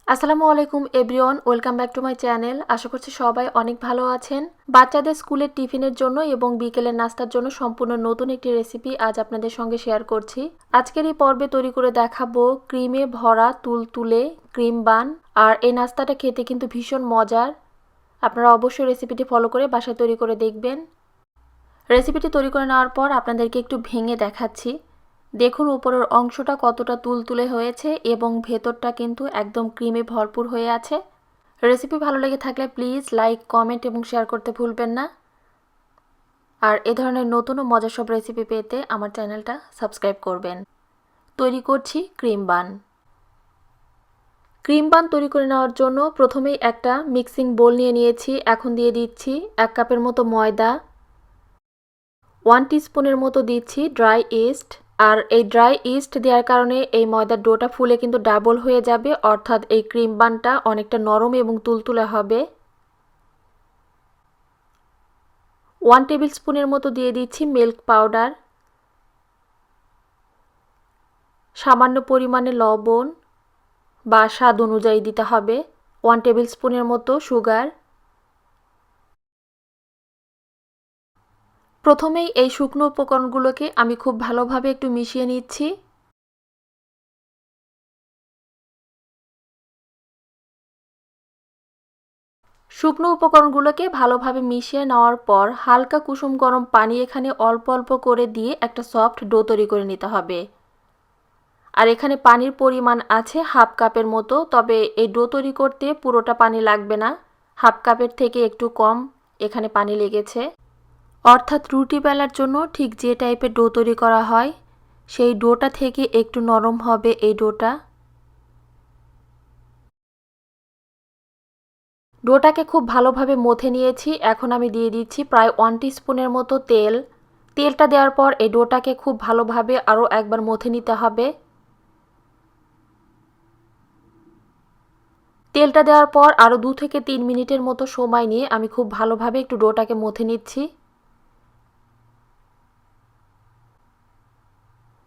Assalamualikum everyone, welcome back to my channel. আশা করছি সবাই অনেক ভালো আছেন। বাচ্চাদের স্কুলের টিফিনের জন্য এবং বিকেলের নাস্তার জন্য সম্পূর্ণ নতুন একটি রেসিপি আজ আপনাদের সঙ্গে শেয়ার করছি। আজকের এই পর্বে তৈরি করে দেখাবো ক্রিমে ভরা তুলতুলে ক্রিম বান। আর এই নাস্তাটা খেতে কিন্তু ভীষণ মজার। আপনারা অবশ্যই রেসিপিটি ফলো করে বাসায় তৈরি করে দেখবেন। রেসিপিটি তৈরি করে নেওয়ার পর আপনাদেরকে একটু ভেঙে দেখাচ্ছি। দেখুন উপরের অংশটা কতটা তুলতুলে হয়েছে এবং ভেতরটা কিন্তু একদম ক্রিমে ভরপুর হয়ে আছে। রেসিপি ভালো লেগে থাকলে প্লিজ লাইক, কমেন্ট এবং শেয়ার করতে ভুলবেন না। আর এ ধরনের নতুন ও মজার সব রেসিপি পেতে আমার চ্যানেলটা সাবস্ক্রাইব করবেন। তৈরি করছি ক্রিম বান। ক্রিম বান তৈরি করে নেওয়ার জন্য প্রথমেই একটা মিক্সিং বোল নিয়ে নিয়েছি। এখন দিয়ে দিচ্ছি 1 কাপের মতো ময়দা, 1 টিস্পুনের মতো দিচ্ছি ড্রাই ইস্ট। আর এই ড্রাই ইস্ট দেওয়ার কারণে এই ময়দার ডোটা ফুলে কিন্তু ডাবল হয়ে যাবে, অর্থাৎ এই ক্রিম বানটা অনেকটা নরম এবং তুলতুলে হবে। 1 টেবিল স্পুনের মতো দিয়ে দিচ্ছি মিল্ক পাউডার, সামান্য পরিমাণে লবণ বা স্বাদ অনুযায়ী দিতে হবে, 1 টেবিল স্পুনের মতো সুগার। প্রথমেই এই শুকনো উপকরণগুলোকে আমি খুব ভালোভাবে একটু মিশিয়ে নিচ্ছি। শুকনো উপকরণগুলোকে ভালোভাবে মিশিয়ে নেওয়ার পর হালকা কুসুম গরম পানি এখানে অল্প অল্প করে দিয়ে একটা সফট ডো তৈরি করে নিতে হবে। আর এখানে পানির পরিমাণ আছে 1/2 কাপের মতো, তবে এই ডো তৈরি করতে পুরোটা পানি লাগবে না, 1/2 কাপের থেকে একটু কম এখানে পানি লেগেছে। অর্থাৎ রুটি বেলার জন্য ঠিক যে টাইপের ডো তৈরি করা হয় সেই ডোটা থেকে একটু নরম হবে এই ডোটা। ডোটাকে খুব ভালোভাবে মথে নিয়েছি। এখন আমি দিয়ে দিচ্ছি প্রায় 1 টিস্পুনের মতো তেল। তেলটা দেওয়ার পর এই ডোটাকে খুব ভালোভাবে আরও একবার মথে নিতে হবে। তেলটা দেওয়ার পর আরও 2 থেকে 3 মিনিটের মতো সময় নিয়ে আমি খুব ভালোভাবে একটু ডোটাকে মথে নিচ্ছি।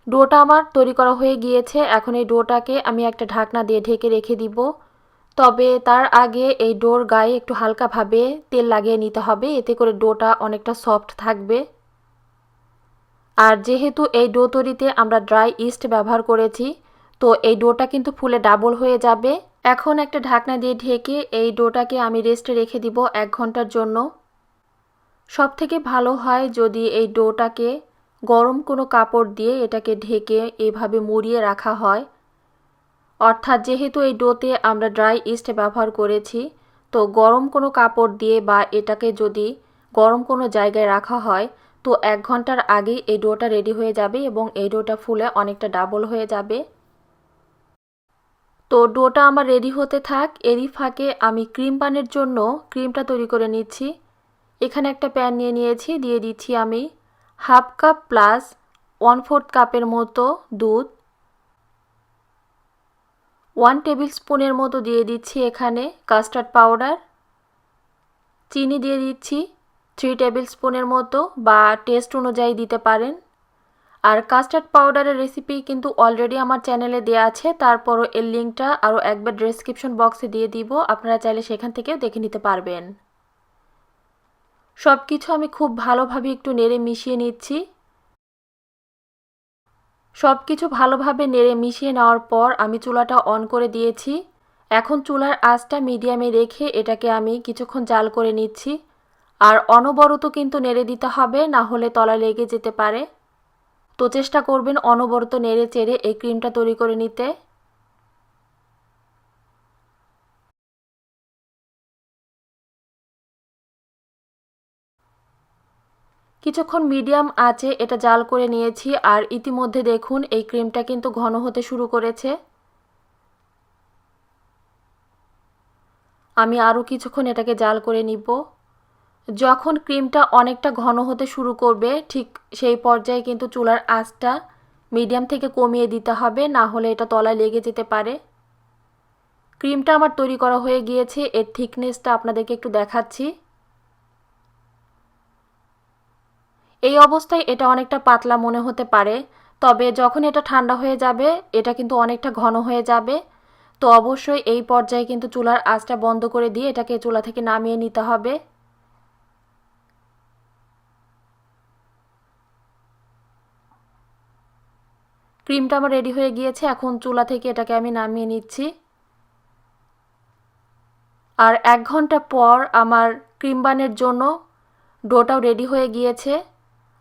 ডোটা আমার তৈরি করা হয়ে গিয়েছে। এখন এই ডোটাকে আমি একটা ঢাকনা দিয়ে ঢেকে রেখে দিব। তবে তার আগে এই ডোর গায়ে একটু হালকাভাবে তেল লাগিয়ে নিতে হবে, এতে করে ডোটা অনেকটা সফট থাকবে। আর যেহেতু এই ডো তৈরিতে আমরা ড্রাই ইস্ট ব্যবহার করেছি, তো এই ডোটা কিন্তু ফুলে ডাবল হয়ে যাবে। এখন একটা ঢাকনা দিয়ে ঢেকে এই ডোটাকে আমি রেস্টে রেখে দিব 1 ঘন্টার জন্য। সবথেকে ভালো হয় যদি এই ডোটাকে গরম কোনো কাপড় দিয়ে এটাকে ঢেকে এভাবে মুড়িয়ে রাখা হয়। অর্থাৎ যেহেতু এই ডোতে আমরা ড্রাই ইস্ট ব্যবহার করেছি, তো গরম কোনো কাপড় দিয়ে বা এটাকে যদি গরম কোনো জায়গায় রাখা হয় তো 1 ঘন্টার আগেই এই ডোটা রেডি হয়ে যাবে এবং এই ডোটা ফুলে অনেকটা ডাবল হয়ে যাবে। তো ডোটা আমার রেডি হতে থাক, এরই ফাঁকে আমি ক্রিম বানের জন্য ক্রিমটা তৈরি করে নিচ্ছি। এখানে একটা প্যান নিয়ে নিয়েছি, দিয়ে দিচ্ছি আমি 1/2 কাপ প্লাস 1/4 কাপের মতো দুধ, 1 টেবিল স্পুনের মতো দিয়ে দিচ্ছি এখানে কাস্টার্ড পাউডার, চিনি দিয়ে দিচ্ছি 3 টেবিল স্পুনের মতো বা টেস্ট অনুযায়ী দিতে পারেন। আর কাস্টার্ড পাউডারের রেসিপি কিন্তু অলরেডি আমার চ্যানেলে দেওয়া আছে, তারপরও এর লিঙ্কটা আরও একবার ডেসক্রিপশন বক্সে দিয়ে দিব, আপনারা চাইলে সেখান থেকেও দেখে নিতে পারবেন। সব কিছু আমি খুব ভালোভাবে একটু নেড়ে মিশিয়ে নিচ্ছি। সব কিছু ভালোভাবে নেড়ে মিশিয়ে নেওয়ার পর আমি চুলাটা অন করে দিয়েছি। এখন চুলার আঁচটা মিডিয়ামে রেখে এটাকে আমি কিছুক্ষণ জাল করে নিচ্ছি। আর অনবরত কিন্তু নেড়ে দিতে হবে, না হলে তলায় লেগে যেতে পারে। তো চেষ্টা করবেন অনবরত নেড়ে চেড়ে এই ক্রিমটা তৈরি করে নিতে। কিছুক্ষণ মিডিয়াম আঁচে এটা জাল করে নিয়েছি আর ইতিমধ্যে দেখুন এই ক্রিমটা কিন্তু ঘন হতে শুরু করেছে। আমি আরও কিছুক্ষণ এটাকে জাল করে নিব। যখন ক্রিমটা অনেকটা ঘন হতে শুরু করবে ঠিক সেই পর্যায়ে কিন্তু চুলার আঁচটা মিডিয়াম থেকে কমিয়ে দিতে হবে, না হলে এটা তলায় লেগে যেতে পারে। ক্রিমটা আমার তৈরি করা হয়ে গিয়েছে, এর থিকনেসটা আপনাদেরকে একটু দেখাচ্ছি। এই অবস্থায় এটা অনেকটা পাতলা মনে হতে পারে, তবে যখন এটা ঠান্ডা হয়ে যাবে এটা কিন্তু অনেকটা ঘন হয়ে যাবে। তো অবশ্যই এই পর্যায়ে কিন্তু চুলার আঁচটা বন্ধ করে দিয়ে এটাকে চুলা থেকে নামিয়ে নিতে হবে। ক্রিমটা আমার রেডি হয়ে গিয়েছে, এখন চুলা থেকে এটাকে আমি নামিয়ে নিচ্ছি। আর 1 ঘন্টা পর আমার ক্রিম বানের জন্য ডোটাও রেডি হয়ে গিয়েছে।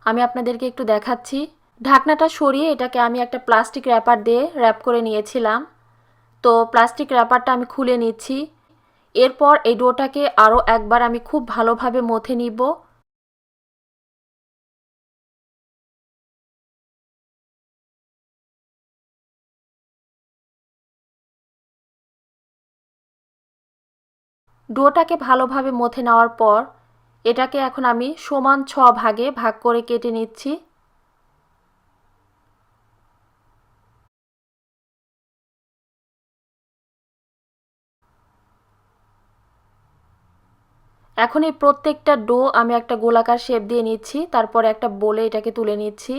আমি আপনাদেরকে একটু দেখাচ্ছি। ঢাকনাটা সরিয়ে এটাকে আমি একটা প্লাস্টিক র্যাপার দিয়ে র্যাপ করে নিয়েছিলাম। তো প্লাস্টিক র্যাপারটা আমি খুলে নিচ্ছি। এরপর এই ডোটাকে আরও একবার আমি খুব ভালোভাবে মথে নিব। ডোটাকে ভালোভাবে মথে নেওয়ার পর এটাকে এখন আমি সমান 6 ভাগে ভাগ করে কেটে নিচ্ছি। এখন এই প্রত্যেকটা ডো আমি একটা গোলাকার শেপ দিয়ে নিচ্ছি, তারপর একটা বোলে এটাকে তুলে নিচ্ছি।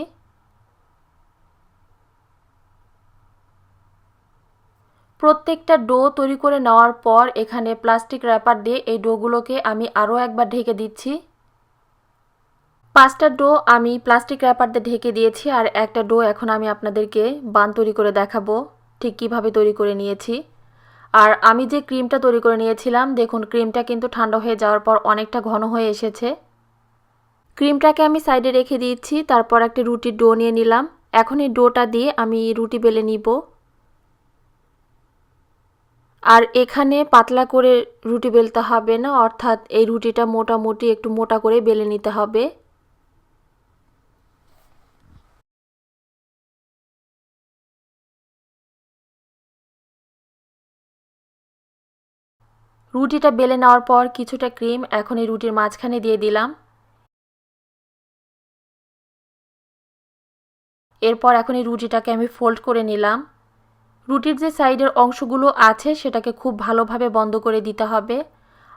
প্রত্যেকটা ডো তৈরি করে নেওয়ার পর এখানে প্লাস্টিক র্যাপার দিয়ে এই ডোগুলোকে আমি আরও একবার ঢেকে দিচ্ছি। 5টা ডো আমি প্লাস্টিক র্যাপার দিয়ে ঢেকে দিয়েছি, আর একটা ডো এখন আমি আপনাদেরকে বান তৈরি করে দেখাবো ঠিক কিভাবে তৈরি করে নিয়েছি। আর আমি যে ক্রিমটা তৈরি করে নিয়েছিলাম, দেখুন ক্রিমটা কিন্তু ঠান্ডা হয়ে যাওয়ার পর অনেকটা ঘন হয়ে এসেছে। ক্রিমটাকে আমি সাইডে রেখে দিয়েছি, তারপর একটা রুটির ডো নিয়ে নিলাম। এখন এই ডোটা দিয়ে আমি রুটি বেলে নিব। আর এখানে পাতলা করে রুটি বেলতে হবে না, অর্থাৎ এই রুটিটা মোটামুটি একটু মোটা করে বেলে নিতে হবে। রুটিটা বেলে নেওয়ার পর কিছুটা ক্রিম এখন এই রুটির মাঝখানে দিয়ে দিলাম। এরপর এখন এই রুটিটাকে আমি ফোল্ড করে নিলাম। রুটির যে সাইডের অংশগুলো আছে সেটাকে খুব ভালোভাবে বন্ধ করে দিতে হবে।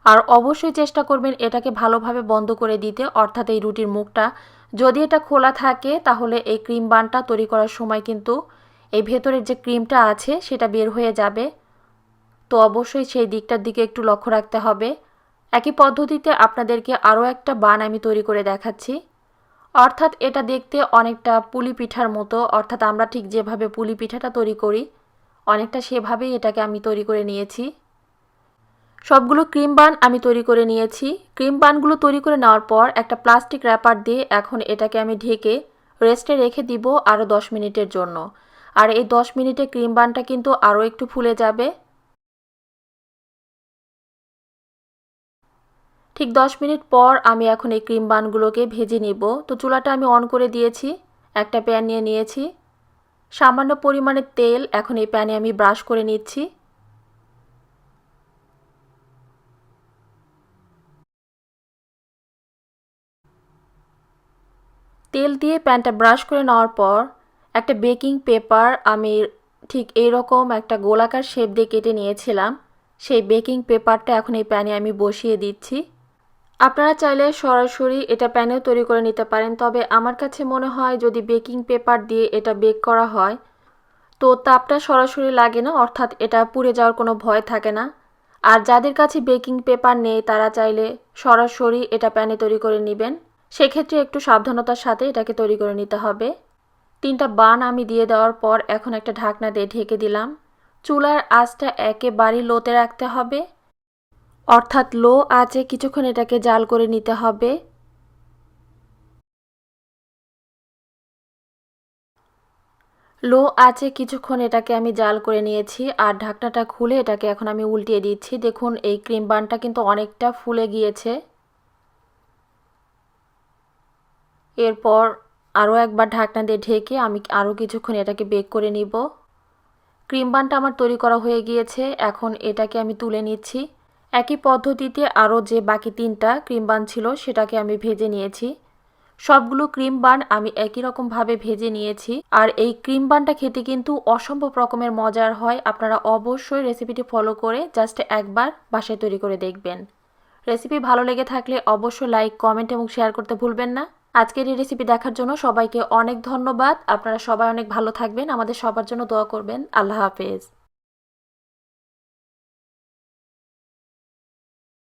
আর অবশ্যই চেষ্টা করবেন এটাকে ভালোভাবে বন্ধ করে দিতে, অর্থাৎ এই রুটির মুখটা যদি এটা খোলা থাকে তাহলে এই ক্রিম বানটা তৈরি করার সময় কিন্তু এই ভেতরের যে ক্রিমটা আছে সেটা বের হয়ে যাবে। তো অবশ্যই সেই দিকটার দিকে একটু লক্ষ্য রাখতে হবে। একই পদ্ধতিতে আপনাদেরকে আরও একটা বান আমি তৈরি করে দেখাচ্ছি। অর্থাৎ এটা দেখতে অনেকটা পুলি পিঠার মতো, অর্থাৎ আমরা ঠিক যেভাবে পুলি পিঠাটা তৈরি করি অনেকটা সেভাবেই এটাকে আমি তৈরি করে নিয়েছি। সবগুলো ক্রিম বান আমি তৈরি করে নিয়েছি। ক্রিম বানগুলো তৈরি করে নেওয়ার পর একটা প্লাস্টিক র্যাপার দিয়ে এখন এটাকে আমি ঢেকে রেস্টে রেখে দিব আরও 10 মিনিটের জন্য। আর এই 10 মিনিটে ক্রিম বানটা কিন্তু আরও একটু ফুলে যাবে। ঠিক 10 মিনিট পর আমি এখন এই ক্রিম বানগুলোকে ভেজে নিব। তো চুলাটা আমি অন করে দিয়েছি, একটা প্যান নিয়ে নিয়েছি। সামান্য পরিমাণে তেল এখন এই প্যানে আমি ব্রাশ করে নিচ্ছি। তেল দিয়ে প্যানটা ব্রাশ করে নেওয়ার পর একটা বেকিং পেপার আমি ঠিক এইরকম একটা গোলাকার শেপ দিয়ে কেটে নিয়েছিলাম, সেই বেকিং পেপারটা এখন এই প্যানে আমি বসিয়ে দিচ্ছি। আপনারা চাইলে সরাসরি এটা প্যানেও তৈরি করে নিতে পারেন, তবে আমার কাছে মনে হয় যদি বেকিং পেপার দিয়ে এটা বেক করা হয় তো তাপটা সরাসরি লাগে না, অর্থাৎ এটা পুড়ে যাওয়ার কোনো ভয় থাকে না। আর যাদের কাছে বেকিং পেপার নেই তারা চাইলে সরাসরি এটা প্যানে তৈরি করে নেবেন। সেক্ষেত্রে একটু সাবধানতার সাথে এটাকে তৈরি করে নিতে হবে। 3টা বান আমি দিয়ে দেওয়ার পর এখন একটা ঢাকনা দিয়ে ঢেকে দিলাম। চুলার আঁচটা একেবারেই লোতে রাখতে হবে, অর্থাৎ লো আঁচে কিছুক্ষণ এটাকে জাল করে নিতে হবে। লো আঁচে কিছুক্ষণ এটাকে আমি জাল করে নিয়েছি, আর ঢাকনাটা খুলে এটাকে এখন আমি উল্টিয়ে দিচ্ছি। দেখুন এই ক্রিম বানটা কিন্তু অনেকটা ফুলে গিয়েছে। এরপর আরও একবার ঢাকনা দিয়ে ঢেকে আমি আরও কিছুক্ষণ এটাকে বেক করে নিব। ক্রিম বানটা আমার তৈরি করা হয়ে গিয়েছে, এখন এটাকে আমি তুলে নিচ্ছি। একই পদ্ধতিতে আরও যে বাকি 3টা ক্রিম বান ছিল সেটাকে আমি ভেজে নিয়েছি। সবগুলো ক্রিম বান আমি একই রকমভাবে ভেজে নিয়েছি। আর এই ক্রিম বানটা খেতে কিন্তু অসম্ভব রকমের মজার হয়। আপনারা অবশ্যই রেসিপিটি ফলো করে জাস্ট একবার বাসায় তৈরি করে দেখবেন। রেসিপি ভালো লেগে থাকলে অবশ্যই লাইক, কমেন্ট এবং শেয়ার করতে ভুলবেন না। আজকের এই রেসিপি দেখার জন্য সবাইকে অনেক ধন্যবাদ। আপনারা সবাই অনেক ভালো থাকবেন, আমাদের সবার জন্য দোয়া করবেন। আল্লাহ হাফেজ।